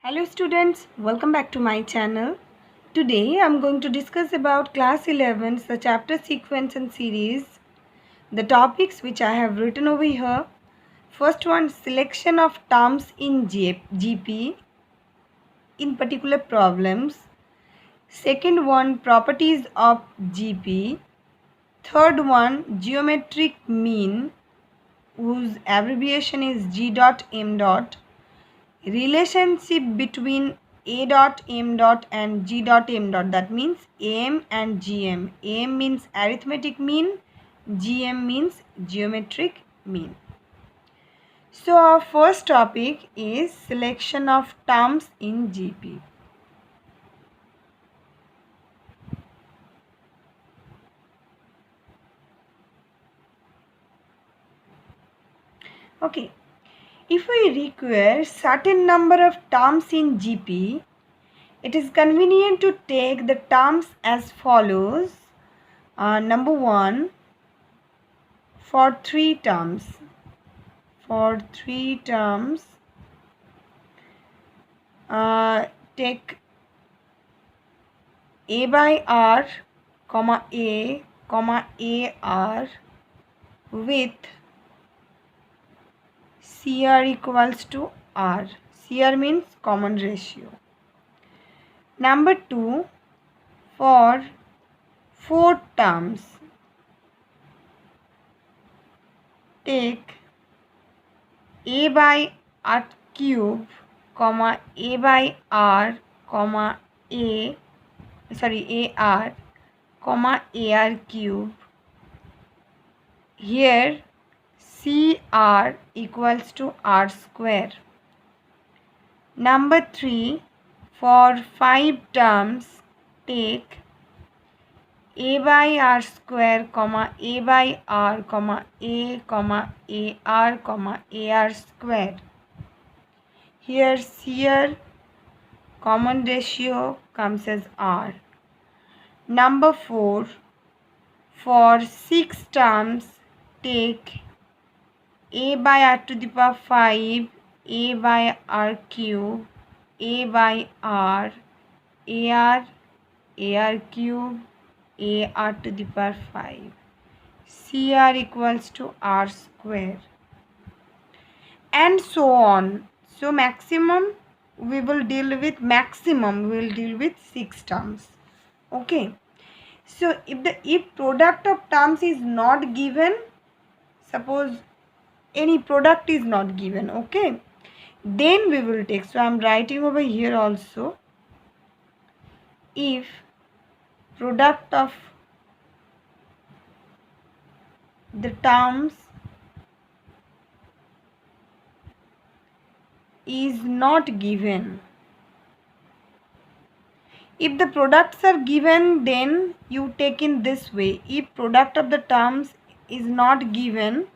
Hello students, welcome back to my channel. Today I am going to discuss about class 11's the chapter sequence and series. The topics which I have written over here. First one, selection of terms in GP in particular problems. Second one, properties of GP. Third one, geometric mean whose abbreviation is G dot M dot. Relationship between A dot M dot and G dot M dot, that means AM and GM. AM means arithmetic mean, GM means geometric mean. So our first topic is selection of terms in GP. Okay, if we require certain number of terms in GP, it is convenient to take the terms as follows. Number 1, for 3 terms. For 3 terms, take A by R, comma A, comma AR with CR equals to R. CR means common ratio. Number 2, for 4 terms, take A by R cube, comma A by R, comma AR, comma AR cube. Here CR equals to R square. Number 3, for 5 terms, take A by R square, comma A by R, comma A, comma AR, comma AR square. Here CR common ratio comes as R. Number 4, for 6 terms, take A by R to the power 5, A by R cube, A by R, AR cube, AR to the power 5. CR equals to R square. And so on. So maximum we will deal with 6 terms. Okay. So if product of terms is not given, suppose any product is not given, okay, then we will take. So I am writing over here also, if product of the terms is not given. If the products are given, then you take in this way. If product of the terms is not given,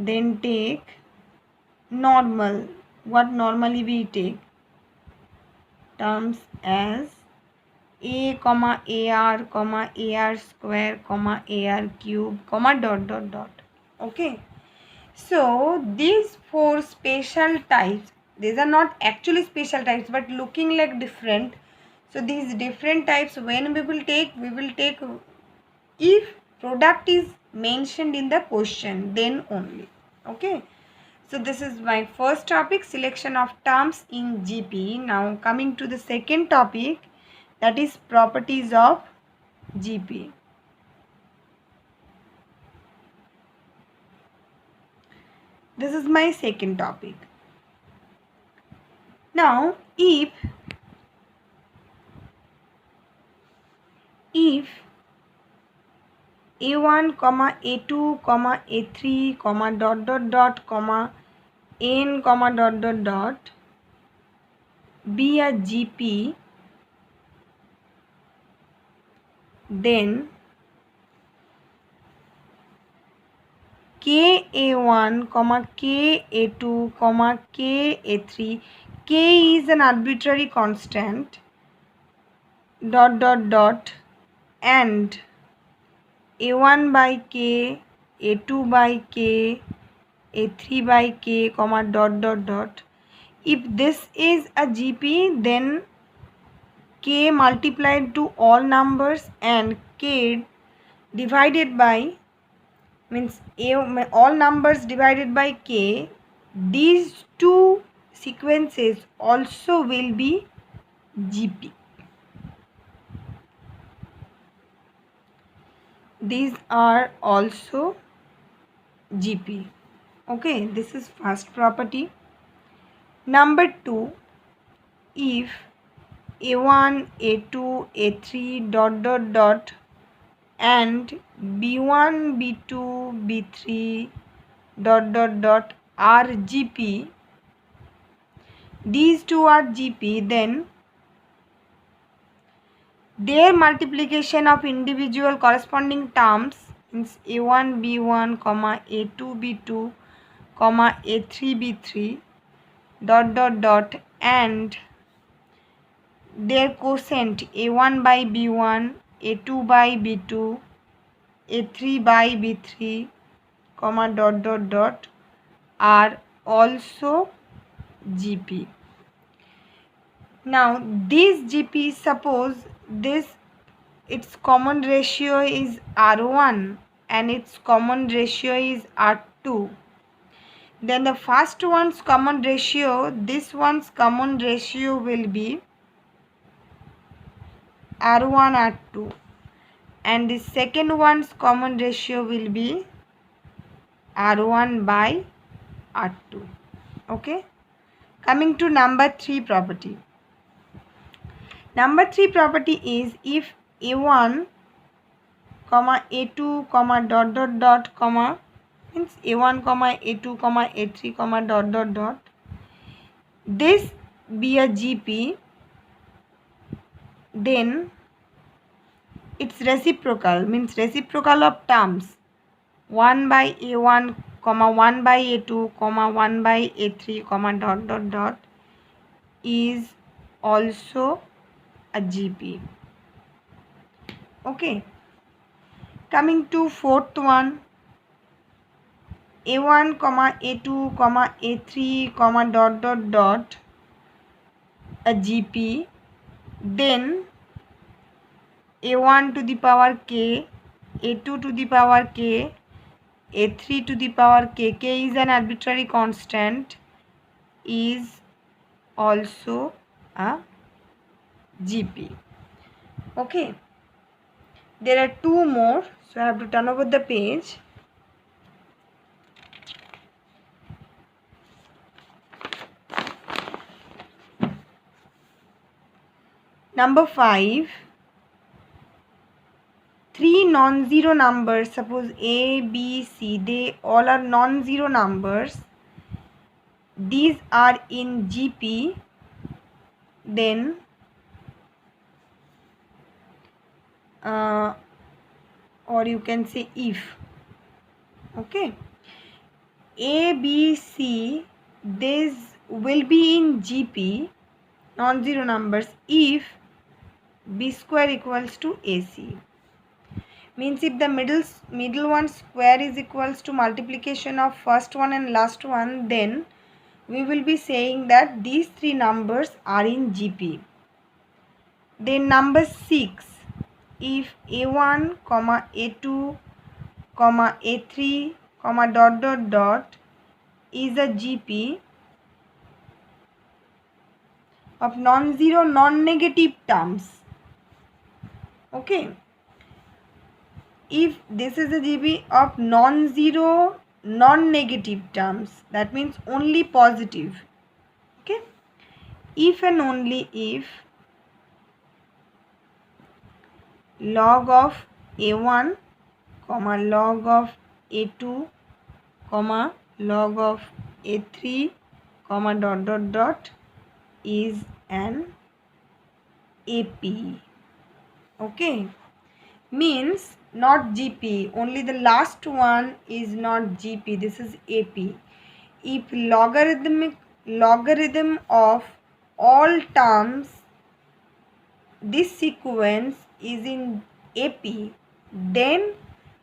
then take normal. What normally we take? Terms as A, comma AR, comma AR square, comma AR cube, comma dot dot dot. Okay. So these 4 special types, these are not actually special types but looking like different. So these different types, when we will take if product is mentioned in the question, then only. Okay. So this is my first topic, selection of terms in GP. Now coming to the second topic, that is properties of GP. This is my second topic. Now if A1, comma A2, comma A3, comma dot dot dot, comma N, comma dot dot dot be a GP, then KA1, comma KA2, comma KA3, K is an arbitrary constant, dot dot dot, and A1 by K, A2 by K, A3 by K, comma dot dot dot. If this is a GP, then k multiplied to all numbers and k divided by, means all numbers divided by k, these two sequences also will be GP. These are also GP. Okay, this is first property. Number 2, if a1 a2 a3 dot dot dot and b1 b2 b3 dot dot dot are GP, these two are GP, then their multiplication of individual corresponding terms, means a1 b1 comma a2 b2 comma a3 b3 dot dot dot and their quotient a1 by b1 a2 by b2 a3 by b3 comma dot dot dot are also GP. Now this GP, suppose this, its common ratio is R1 and its common ratio is R2, then the first one's common ratio, this one's common ratio will be R1 R2, and the second one's common ratio will be R1 by R2. Okay, coming to number 3 property. Number 3 property is if a1 comma a2 comma dot dot dot comma, means a1 comma a2 comma a3 comma dot dot dot, this be a GP, then its reciprocal, means reciprocal of terms 1 by a1 comma 1 by a2 comma 1 by a3 comma dot dot dot is also a GP. Okay, coming to fourth one, a1 comma a2 comma a3 comma dot dot dot a GP, then a1 to the power k, a2 to the power k, a3 to the power k, k is an arbitrary constant, is also a GP. Okay, there are two more, so I have to turn over the page. Number 5, 3 non-zero numbers, suppose A, B, C, they all are non-zero numbers, these are in GP, then or you can say if, okay, A, B, C, these will be in GP, non-zero numbers, if B square equals to AC. Means if the middle one square is equals to multiplication of first one and last one, then we will be saying that these three numbers are in GP. Then number 6, if a1 comma a2 comma a3 comma dot dot dot is a GP of non-zero non-negative terms. Okay, if this is a GP of non-zero non-negative terms, that means only positive. Okay, if and only if log of a1 comma log of a2 comma log of a3 comma dot dot dot is an AP. Okay, means not GP, only the last one is not GP, this is AP. If logarithm of all terms, this sequence is in AP, then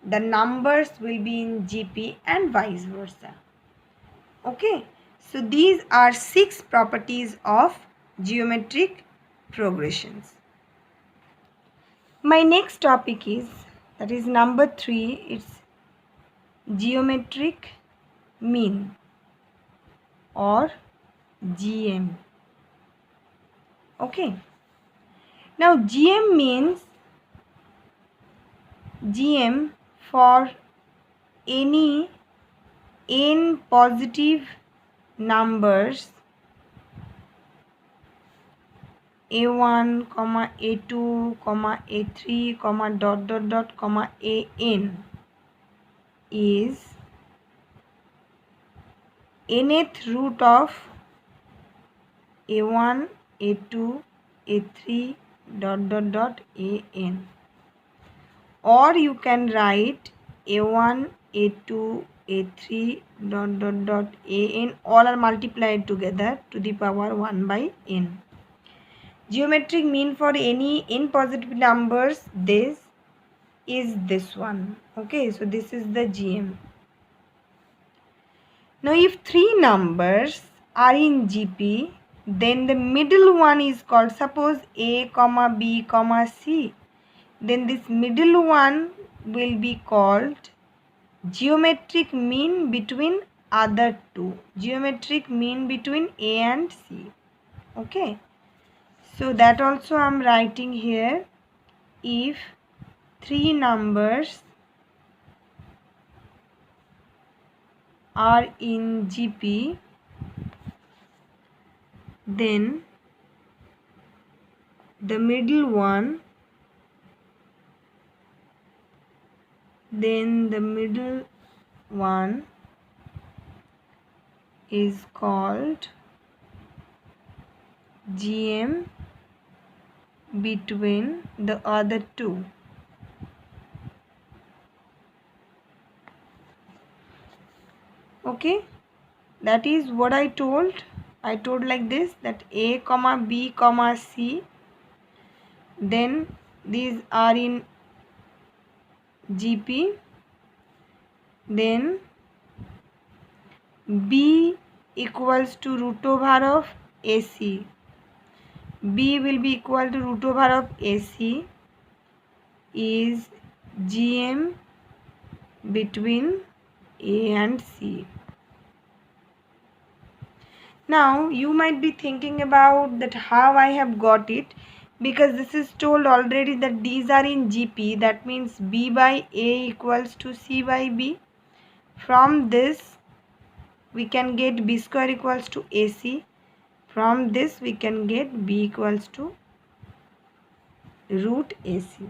the numbers will be in GP and vice versa. Okay, So these are 6 properties of geometric progressions. My next topic is, that is number 3, it's geometric mean or GM. Okay. Now GM means GM for any n positive numbers a1, a2, a3, dot dot dot, an is nth root of a1, a2, a3, dot dot dot, an. Or you can write a1, a2, a3, dot dot dot, an, all are multiplied together to the power 1 by n. Geometric mean for any n positive numbers, this is this one. Okay, so this is the GM. Now if 3 numbers are in GP, then the middle one is called, suppose a, b, c, then this middle one will be called geometric mean between other two. Geometric mean between A and C. Okay. So that also I am writing here. If 3 numbers are in GP, then the middle one is called GM between the other two. Okay, that is what I told. I told like this, that a, b, c, then these are in GP, then b equals to root over of AC. B will be equal to root over of AC is GM between A and C. Now you might be thinking about that how I have got it, because this is told already that these are in GP, that means B by A equals to C by B. From this we can get B square equals to AC. From this we can get B equals to root AC.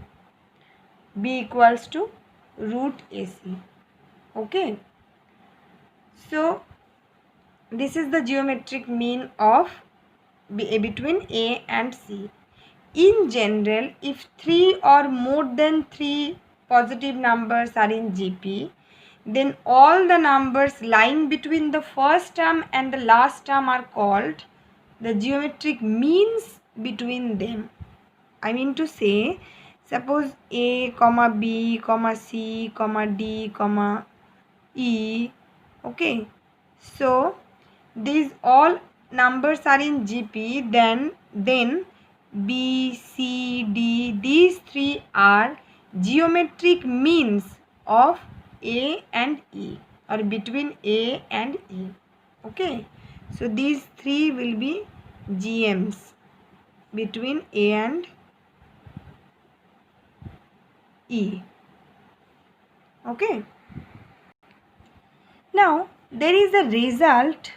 B equals to root AC. Okay. So this is the geometric mean of between A and C. In general, if 3 or more than 3 positive numbers are in GP, then all the numbers lying between the first term and the last term are called the geometric means between them. I mean to say, suppose A, B, C, D, E. Okay. So these all numbers are in GP, then B, C, D, these 3 are geometric means of A and E, or between A and E. Okay, so these 3 will be GMs between A and E. Okay, now there is a result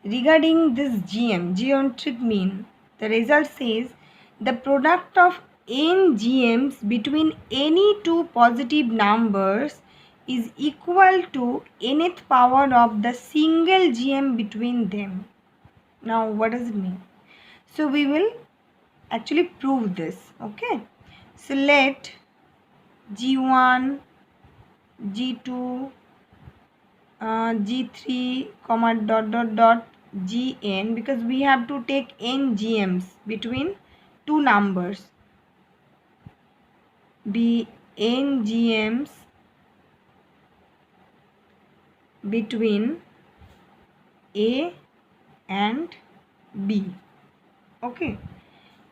regarding this GM, geometric mean. The result says the product of n GMs between any two positive numbers is equal to nth power of the single GM between them. Now what does it mean? So we will actually prove this. Okay, so let G1, G2, G3, dot dot dot, Gn, because we have to take n GMs between two numbers, be n GMs between A and B. Okay,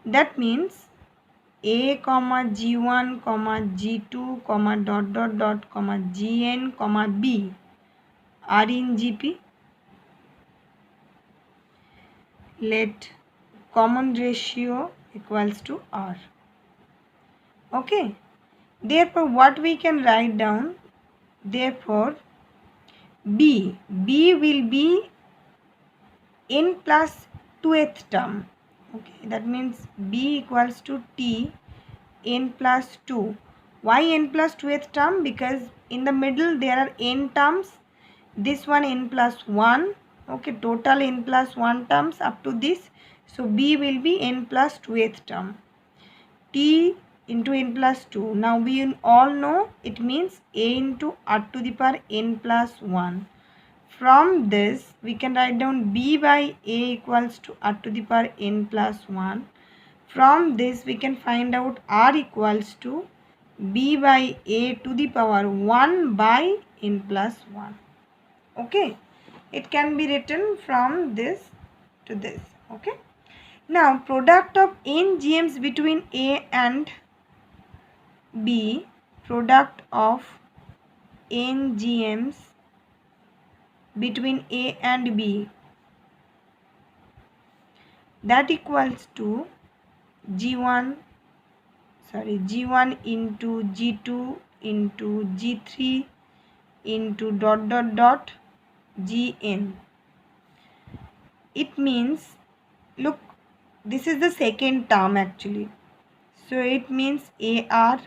that means A comma G1 comma G2 comma dot dot dot comma Gn comma B are in GP. Let common ratio equals to R. Okay, therefore what we can write down, therefore B will be n plus 2th term. Okay, that means B equals to T n plus 2. Why n plus 2th term? Because in the middle there are n terms. This one n plus 1. Okay, total n plus 1 terms up to this. So B will be n plus 2th term. T into n plus 2. Now we all know it means A into r to the power n plus 1. From this we can write down B by A equals to r to the power n plus 1. From this we can find out R equals to B by A to the power 1 by n plus 1. Okay, it can be written from this to this. Okay, now product of n GMs between A and B, product of n GMs between A and B, that equals to G1 into G2 into G3 into dot dot dot Gn. It means, look, this is the second term actually. So it means AR,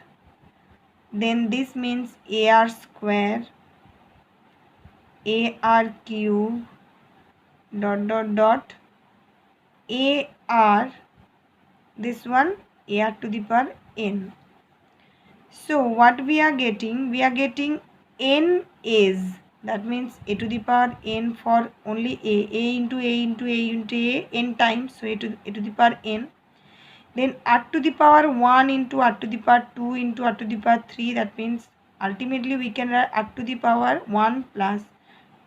then this means AR square, AR cube, dot dot dot AR, this one AR to the power n. So what we are getting? We are getting n is, that means a to the power n for only a into a into a into a n times, so a to the power n. Then r to the power 1 into r to the power 2 into r to the power 3, that means ultimately we can write r to the power 1 plus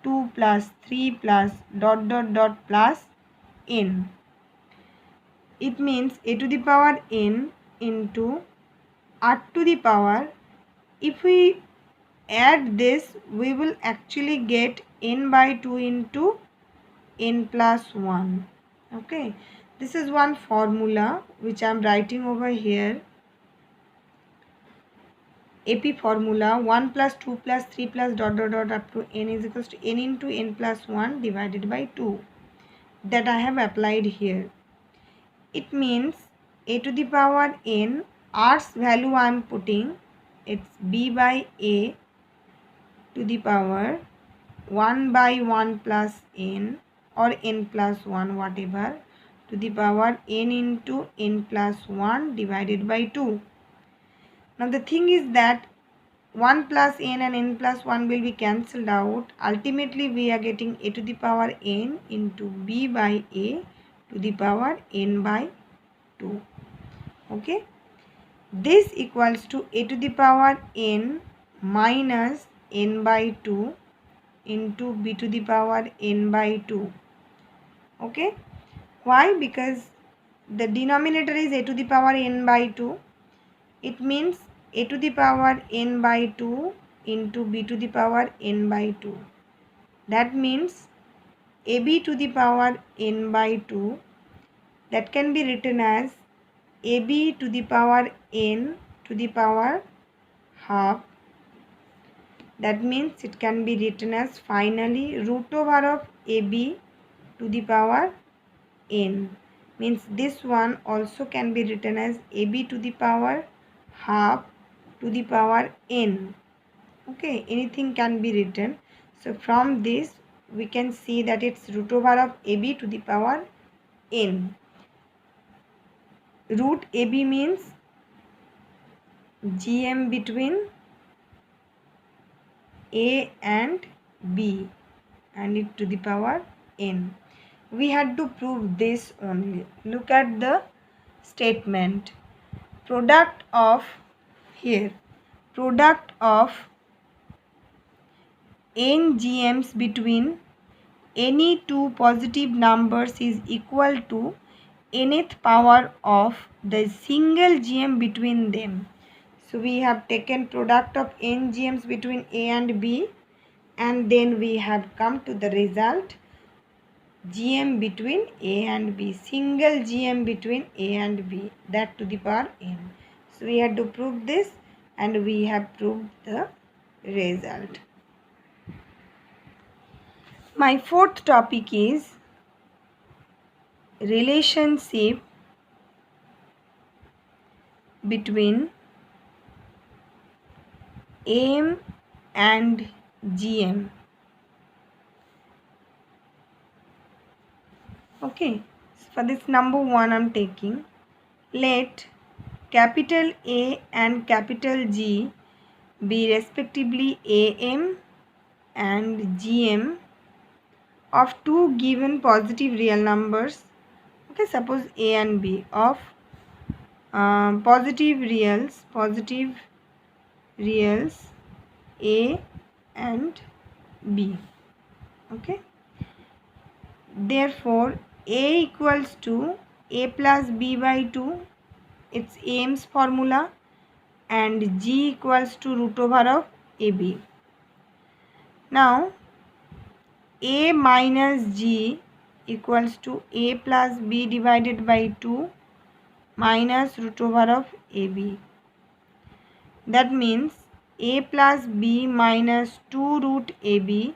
2 plus 3 plus dot dot dot plus n. It means a to the power n into r to the power, if we add this we will actually get n by 2 into n plus 1. Okay, this is one formula which I am writing over here. AP formula 1 plus 2 plus 3 plus dot dot dot up to n is equals to n into n plus 1 divided by 2, that I have applied here. It means a to the power n, r's value I am putting, it's b by a to the power 1 by 1 plus n or n plus 1 whatever to the power n into n plus 1 divided by 2. Now the thing is that 1 plus n and n plus 1 will be cancelled out. Ultimately we are getting a to the power n into b by a to the power n by 2. Okay, this equals to a to the power n minus n by 2 into b to the power n by 2. Okay, why? Because the denominator is a to the power n by 2. It means a to the power n by 2 into b to the power n by 2. That means ab to the power n by 2, that can be written as ab to the power n to the power half. That means it can be written as finally root over of ab to the power n. Means this one also can be written as ab to the power half to the power n. Okay, anything can be written. So from this we can see that it's root over of ab to the power n. Root ab means GM between a and b and it to the power n. We had to prove this only. Look at the statement. Product of, here, product of n GMs between any two positive numbers is equal to nth power of the single GM between them. So we have taken product of n GMs between A and B, and then we have come to the result GM between A and B, single GM between A and B, that to the power n. So we had to prove this, and we have proved the result. My fourth topic is relationship between AM and GM. Okay, so for this number 1 I'm taking, let capital A and capital G be respectively AM and GM of two given positive real numbers. Okay, suppose A and B of positive reals A and B. Okay, therefore A equals to A plus B by 2, it's AM's formula, and G equals to root over of AB. Now A minus G equals to A plus B divided by 2 minus root over of AB. That means A plus B minus 2 root AB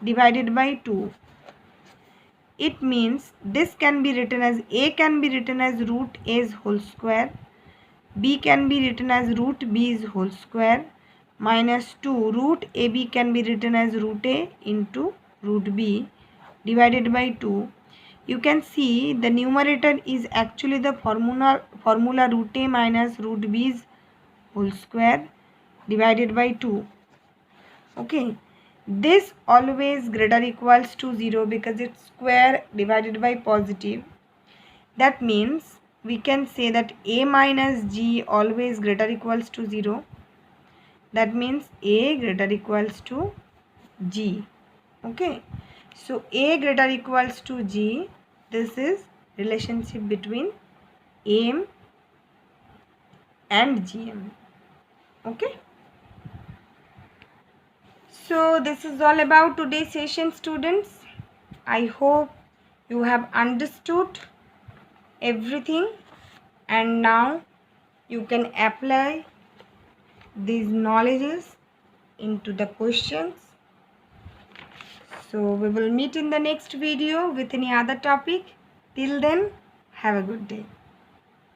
divided by 2. It means this can be written as A can be written as root A's whole square, B can be written as root B's whole square, minus 2 root AB can be written as root A into root B divided by 2. You can see the numerator is actually the formula root A minus root B's whole square divided by 2. Okay, this always greater equals to 0 because it's square divided by positive. That means we can say that A minus G always greater equals to 0. That means A greater equals to G. Okay, so A greater equals to G. This is relationship between AM and GM. Okay, so this is all about today's session, students. I hope you have understood everything, and now you can apply these knowledges into the questions. So we will meet in the next video with any other topic. Till then, have a good day.